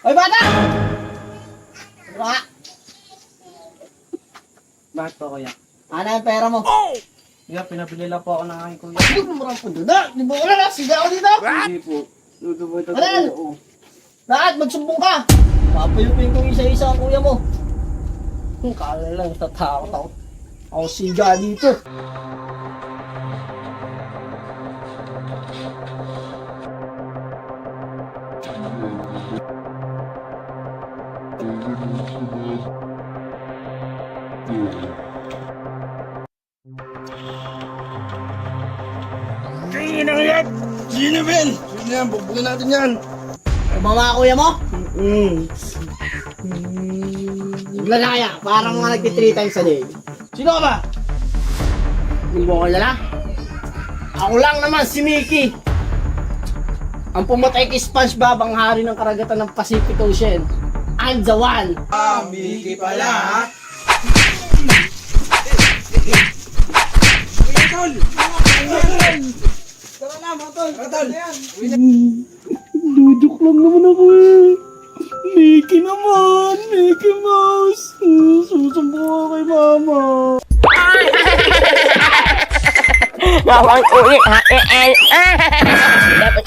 Hoy, bata! Baka! Bakit po, kuya? Ano yung pera mo? Kuya, pinabili lang po ako ng aking kuya. Ay, marang po doon na! Di ba wala na? Siga ako dito! Hindi po. Lutuboy ito Ano? po. Lahat, magsumbong ka! Papayupin kong isa-isa ang kuya mo. Kala lang, tatakot ako. Ako siga dito. Sino yan? Sino, Ben? Sino yan? Bubugin natin yan. Ano ba mga kuya mo? Mm. Lalaya, parang mga nagti 3 times a day. Sino ka ba? Hindi mo ko kilala? Ako lang naman, si Mickey. Ang pumatay kay SpongeBob, ang hari ng karagatan ng Pacific Ocean. I'm the one. Ah, Mickey pala, ha? Kuya Tol! Tara na, mga Tol! Tara, Tol! Duduk lang naman ako eh. Mickey naman, Mickey Mouse. Susumpo ako kay mama. Bawang ulit ha. Dapat